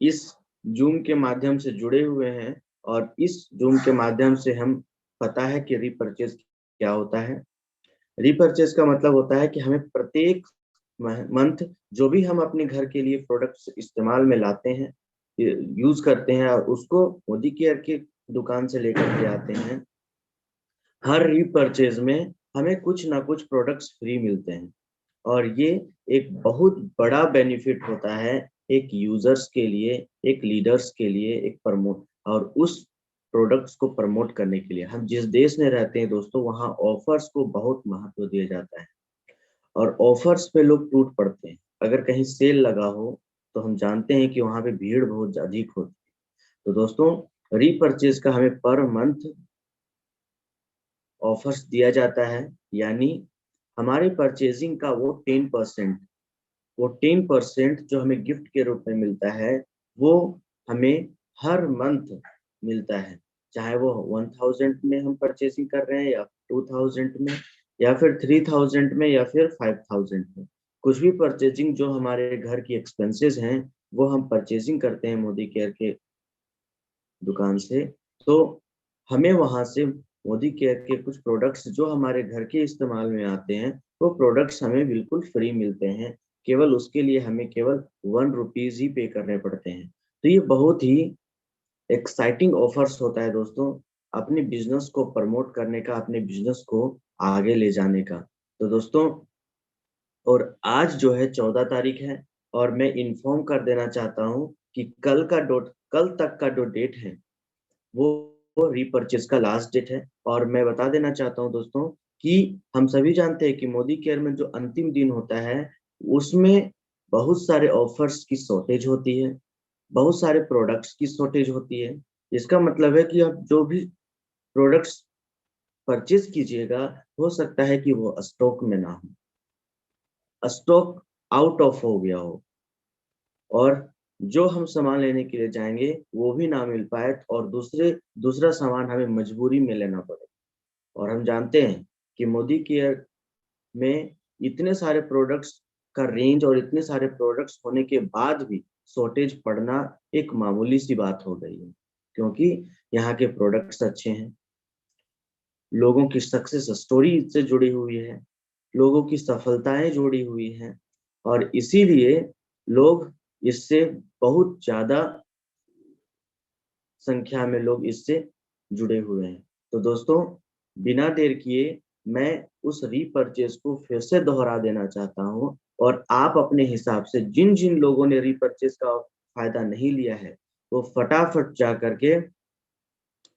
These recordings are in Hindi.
इस जूम के माध्यम से जुड़े हुए हैं और इस जूम के माध्यम से हम पता है कि रीपरचेज क्या होता है। रीपरचेज का मतलब होता है कि हमें प्रत्येक मंथ जो भी हम अपने घर के लिए प्रोडक्ट्स इस्तेमाल में लाते हैं, यूज करते हैं और उसको मोदी केयर की दुकान से लेकर के आते हैं, हर रीपरचेज में हमें कुछ ना कुछ प्रोडक्ट्स फ्री मिलते हैं। और ये एक बहुत बड़ा बेनिफिट होता है एक यूजर्स के लिए, एक लीडर्स के लिए, एक प्रमोट और उस प्रोडक्ट्स को प्रमोट करने के लिए। हम जिस देश में रहते हैं दोस्तों, वहाँ ऑफर्स को बहुत महत्व दिया जाता है और ऑफर्स पे लोग टूट पड़ते हैं। अगर कहीं सेल लगा हो तो हम जानते हैं कि वहाँ पे भीड़ बहुत अधिक होती है। तो दोस्तों, रीपरचेज का हमें पर मंथ ऑफर्स दिया जाता है, यानी हमारे परचेजिंग का वो 10% जो हमें गिफ्ट के रूप में मिलता है, वो हमें हर मंथ मिलता है। चाहे वो 1000 में हम परचेजिंग कर रहे हैं या 2000 में या फिर 3000 में या फिर 5000 में, कुछ भी परचेजिंग जो हमारे घर की एक्सपेंसेस हैं वो हम परचेजिंग करते हैं मोदी केयर के दुकान से, तो हमें वहां से मोदी केयर के कुछ प्रोडक्ट्स जो हमारे घर के इस्तेमाल में आते हैं, वो प्रोडक्ट्स हमें बिल्कुल फ्री मिलते हैं। केवल उसके लिए हमें केवल 1 रुपीज ही पे करने पड़ते हैं। तो ये बहुत ही एक्साइटिंग ऑफर्स होता है दोस्तों, अपने बिजनेस को प्रमोट करने का, अपने बिजनेस को आगे ले जाने का। तो दोस्तों, और आज जो है 14 तारीख है और मैं इन्फॉर्म कर देना चाहता हूँ कि कल तक का जो डेट है वो रीपरचेज का लास्ट डेट है। और मैं बता देना चाहता हूँ दोस्तों कि हम सभी जानते हैं कि मोदी केयर में जो अंतिम दिन होता है उसमें बहुत सारे ऑफर्स की शॉर्टेज होती है, बहुत सारे प्रोडक्ट्स की शॉर्टेज होती है। इसका मतलब है कि आप जो भी प्रोडक्ट्स परचेज कीजिएगा, हो सकता है कि वो स्टॉक में ना हो, स्टॉक आउट ऑफ हो गया हो, और जो हम सामान लेने के लिए जाएंगे वो भी ना मिल पाए और दूसरा सामान हमें मजबूरी में लेना पड़े। और हम जानते हैं कि मोदी केयर में इतने सारे प्रोडक्ट्स का रेंज और इतने सारे प्रोडक्ट्स होने के बाद भी शॉर्टेज पड़ना एक मामूली सी बात हो गई है, क्योंकि यहाँ के प्रोडक्ट्स अच्छे हैं, लोगों की सक्सेस स्टोरी से जुड़ी हुई है, लोगों की सफलताएं जुड़ी हुई हैं, और इसीलिए लोग इससे बहुत ज्यादा संख्या में लोग इससे जुड़े हुए हैं। तो दोस्तों, बिना देर किए मैं उस रीपरचेज को फिर से दोहरा देना चाहता हूं, और आप अपने हिसाब से जिन जिन लोगों ने रीपरचेज का फायदा नहीं लिया है वो फटाफट जा करके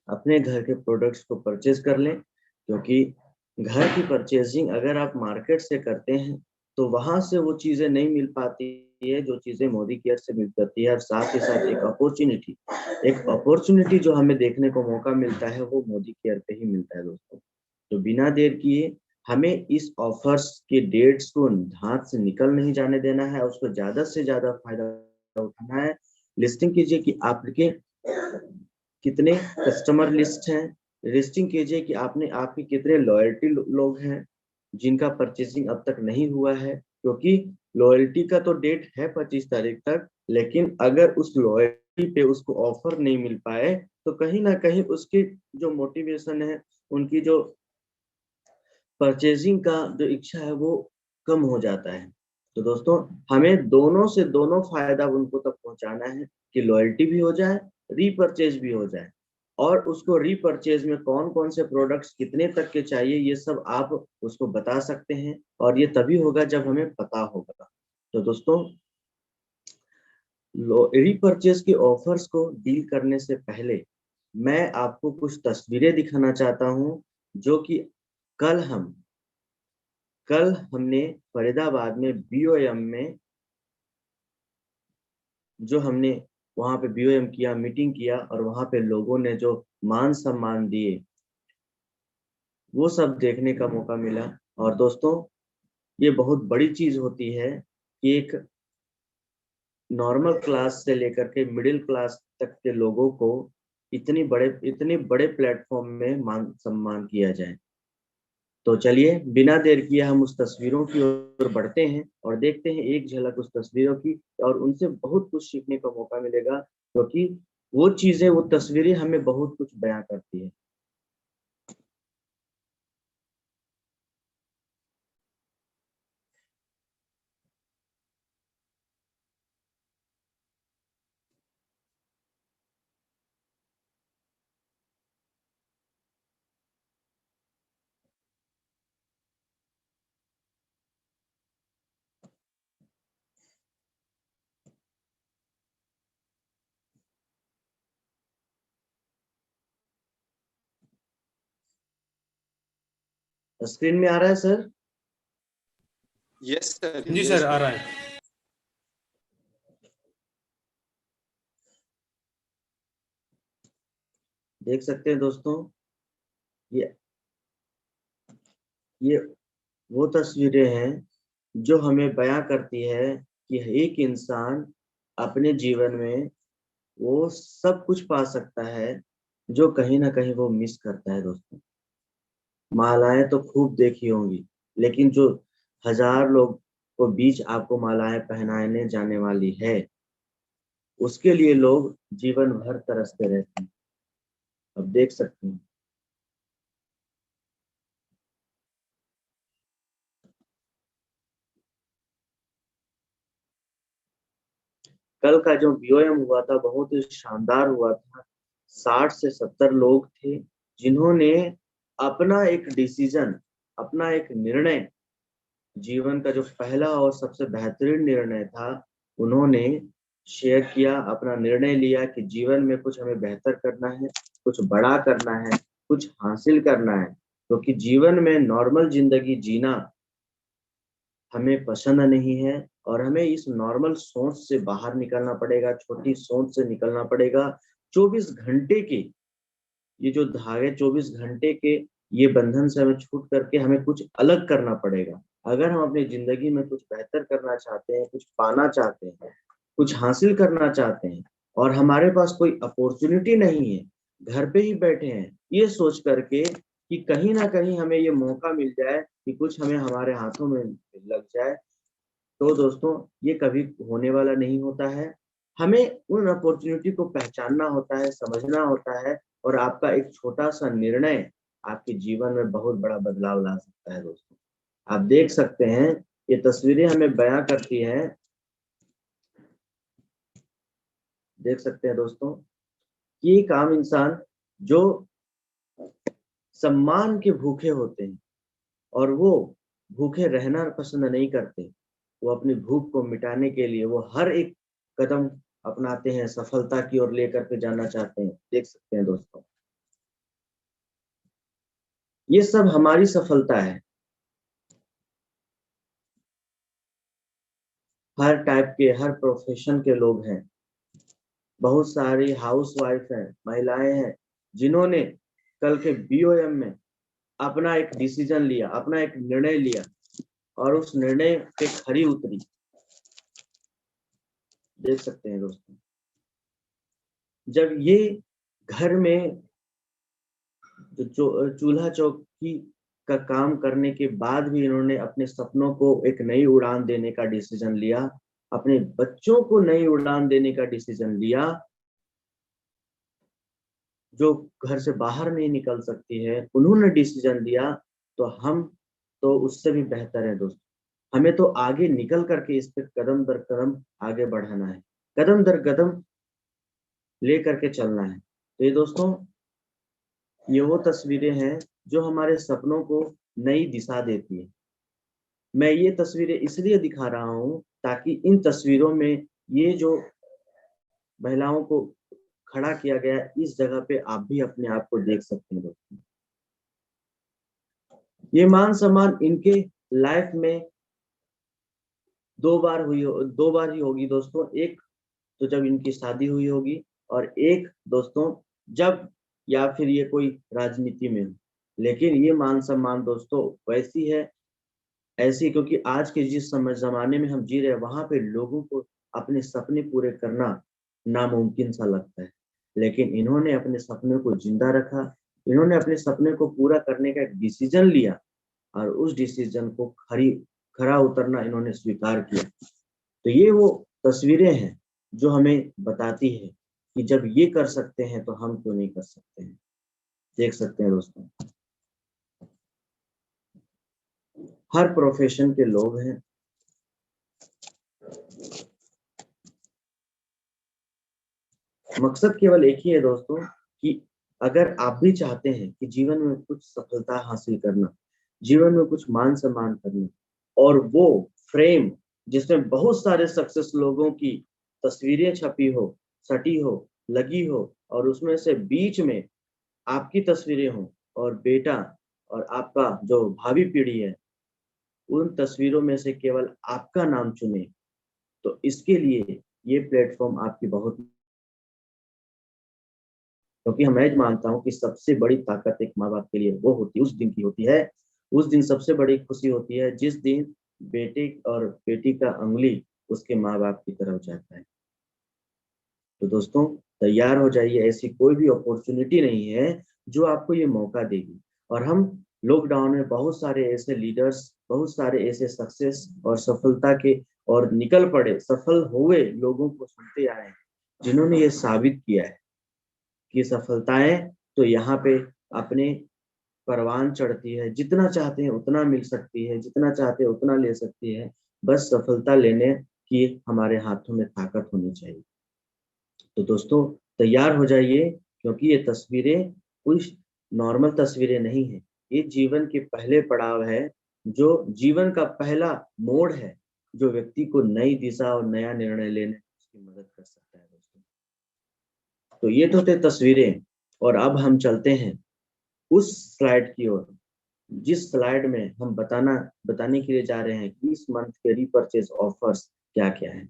अपने घर के प्रोडक्ट्स को परचेज कर लें, क्योंकि घर की परचेजिंग अगर आप मार्केट से करते हैं तो वहां से वो चीजें नहीं मिल पाती है जो चीजें मोदी केयर से मिल जाती है। और साथ ही साथ एक अपॉर्चुनिटी जो हमें देखने को मौका मिलता है वो मोदी केयर पे ही मिलता है दोस्तों। तो बिना देर किए हमें इस ऑफर्स के डेट्स को हाथ से निकल नहीं जाने देना है, उसको ज्यादा से ज्यादा फायदा उठाना है। लिस्टिंग कीजिए कि आपके कितने कस्टमर लिस्ट हैं, लिस्टिंग कीजिए कि आपके कितने लॉयल्टी लोग हैं जिनका परचेसिंग अब तक नहीं हुआ है, क्योंकि लॉयल्टी का तो डेट है 25 तारीख तक, लेकिन अगर उस लॉयल्टी पे उसको ऑफर नहीं मिल पाए तो कहीं ना कहीं उसकी जो मोटिवेशन है, उनकी जो परचेजिंग का जो इच्छा है वो कम हो जाता है। तो दोस्तों, हमें दोनों से दोनों फायदा उनको तक पहुंचाना है कि लॉयल्टी भी हो जाए, रीपरचेज भी हो जाए। और उसको रीपरचेज में कौन कौन से प्रोडक्ट्स कितने तक के चाहिए ये सब आप उसको बता सकते हैं, और ये तभी होगा जब हमें पता होगा। तो दोस्तों, रीपरचेज के ऑफर्स को डील करने से पहले मैं आपको कुछ तस्वीरें दिखाना चाहता हूं, जो कि कल हम कल हमने फरीदाबाद में बीओएम में जो हमने वहां पे बीओएम किया, मीटिंग किया, और वहां पे लोगों ने जो मान सम्मान दिए वो सब देखने का मौका मिला। और दोस्तों, ये बहुत बड़ी चीज होती है कि एक नॉर्मल क्लास से लेकर के मिडिल क्लास तक के लोगों को इतने बड़े प्लेटफॉर्म में मान सम्मान किया जाए। तो चलिए बिना देर किए हम उस तस्वीरों की ओर बढ़ते हैं और देखते हैं एक झलक उस तस्वीरों की, और उनसे बहुत कुछ सीखने का मौका मिलेगा, क्योंकि वो चीजें, वो तस्वीरें हमें बहुत कुछ बयां करती है। स्क्रीन में आ रहा है सर? Yes sir. जी सर, आ रहा है। देख सकते हैं दोस्तों, ये ये वो तस्वीरें हैं जो हमें बयां करती है कि एक इंसान अपने जीवन में वो सब कुछ पा सकता है जो कहीं ना कहीं वो मिस करता है दोस्तों। मालाएं तो खूब देखी होंगी, लेकिन जो हजार लोग को बीच आपको मालाएं पहनाने जाने वाली है, उसके लिए लोग जीवन भर तरसते रहते हैं। अब देख सकते हैं, कल का जो बीओएम हुआ था बहुत ही शानदार हुआ था। 60 से 70 लोग थे जिन्होंने अपना एक डिसीजन, अपना एक निर्णय, जीवन का जो पहला और सबसे बेहतरीन निर्णय था, उन्होंने शेयर किया, अपना निर्णय लिया कि जीवन में कुछ हमें बेहतर करना है, कुछ बड़ा करना है, कुछ हासिल करना है, क्योंकि जीवन में नॉर्मल जिंदगी जीना हमें पसंद नहीं है, और हमें इस नॉर्मल सोच से बाहर निकलना पड़ेगा, छोटी सोच से निकलना पड़ेगा। 24 घंटे के ये जो धागे, 24 घंटे के ये बंधन से हमें छूट करके हमें कुछ अलग करना पड़ेगा। अगर हम अपनी जिंदगी में कुछ बेहतर करना चाहते हैं, कुछ पाना चाहते हैं, कुछ हासिल करना चाहते हैं, और हमारे पास कोई अपॉर्चुनिटी नहीं है, घर पे ही बैठे हैं ये सोच करके कि कहीं ना कहीं हमें ये मौका मिल जाए कि कुछ हमें हमारे हाथों में लग जाए, तो दोस्तों ये कभी होने वाला नहीं होता है। हमें उन अपॉर्चुनिटी को पहचानना होता है, समझना होता है, और आपका एक छोटा सा निर्णय आपके जीवन में बहुत बड़ा बदलाव ला सकता है दोस्तों। आप देख सकते हैं, ये तस्वीरें हमें बयां करती हैं, देख सकते हैं दोस्तों, कि एक आम इंसान जो सम्मान के भूखे होते हैं और वो भूखे रहना पसंद नहीं करते, वो अपनी भूख को मिटाने के लिए वो हर एक कदम अपनाते हैं, सफलता की ओर लेकर के जाना चाहते हैं। देख सकते हैं दोस्तों, ये सब हमारी सफलता है। हर टाइप के, हर प्रोफेशन के लोग हैं, बहुत सारी हाउस वाइफ हैं, महिलाएं हैं, जिन्होंने कल के बीओएम में अपना एक डिसीजन लिया, अपना एक निर्णय लिया, और उस निर्णय पे खरी उतरी। देख सकते हैं दोस्तों, जब ये घर में जो चूल्हा चौकी का काम करने के बाद भी इन्होंने अपने सपनों को एक नई उड़ान देने का डिसीजन लिया, अपने बच्चों को नई उड़ान देने का डिसीजन लिया, जो घर से बाहर नहीं निकल सकती है उन्होंने डिसीजन दिया, तो हम तो उससे भी बेहतर है दोस्तों। हमें तो आगे निकल करके इस पे कदम दर कदम आगे बढ़ाना है, कदम दर कदम ले करके चलना है। तो ये दोस्तों, ये वो तस्वीरें हैं जो हमारे सपनों को नई दिशा देती है। मैं ये तस्वीरें इसलिए दिखा रहा हूँ ताकि इन तस्वीरों में ये जो महिलाओं को खड़ा किया गया है, इस जगह पे आप भी अपने आप को देख सकते हैं दोस्तों। ये मान सम्मान इनके लाइफ में दो बार ही होगी दोस्तों। एक तो जब इनकी शादी हुई होगी, और एक दोस्तों जब, या फिर ये कोई राजनीति में हो। लेकिन ये मान सम्मान दोस्तों वैसी है, ऐसी, क्योंकि आज के जिस समय जमाने में हम जी रहे हैं, वहां पे लोगों को अपने सपने पूरे करना नामुमकिन सा लगता है, लेकिन इन्होंने अपने सपने को जिंदा रखा, इन्होंने अपने सपने को पूरा करने का एक डिसीजन लिया, और उस डिसीजन को खरा उतरना इन्होंने स्वीकार किया। तो ये वो तस्वीरें हैं जो हमें बताती है कि जब ये कर सकते हैं तो हम क्यों नहीं कर सकते हैं। देख सकते हैं दोस्तों, हर प्रोफेशन के लोग हैं। मकसद केवल एक ही है दोस्तों कि अगर आप भी चाहते हैं कि जीवन में कुछ सफलता हासिल करना, जीवन में कुछ मान सम्मान करना, और वो फ्रेम जिसमें बहुत सारे सक्सेस लोगों की तस्वीरें छपी हो, सटी हो, लगी हो, और उसमें से बीच में आपकी तस्वीरें हों, और बेटा और आपका जो भावी पीढ़ी है उन तस्वीरों में से केवल आपका नाम चुने, तो इसके लिए ये प्लेटफॉर्म आपकी बहुत, क्योंकि मैं मानता हूँ कि सबसे बड़ी ताकत एक माँ बाप के लिए वो होती उस दिन की होती है। उस दिन सबसे बड़ी खुशी होती है जिस दिन बेटे और बेटी का अंगुली उसके माँ बाप की तरफ जाता है। तो दोस्तों तैयार हो जाइए, ऐसी कोई भी अपॉर्चुनिटी नहीं है जो आपको ये मौका देगी। और हम लॉकडाउन में बहुत सारे ऐसे लीडर्स, बहुत सारे ऐसे सक्सेस और सफलता के और निकल पड़े सफल हुए लोगों को सुनते आए हैं जिन्होंने ये साबित किया है कि सफलताएं तो यहाँ पे अपने परवान चढ़ती है, जितना चाहते हैं उतना मिल सकती है, जितना चाहते हैं उतना ले सकती है, बस सफलता लेने की हमारे हाथों में ताकत होनी चाहिए। तो दोस्तों तैयार हो जाइए, क्योंकि ये तस्वीरें कुछ नॉर्मल तस्वीरें नहीं है, ये जीवन के पहले पड़ाव है, जो जीवन का पहला मोड़ है, जो व्यक्ति को नई दिशा और नया निर्णय लेने में उसकी मदद कर सकता है दोस्तों। तो ये तो थे तस्वीरें, और अब हम चलते हैं उस स्लाइड की ओर, जिस स्लाइड में हम बताने के लिए जा रहे हैं कि इस मंथ के रीपरचेज ऑफर्स क्या क्या है।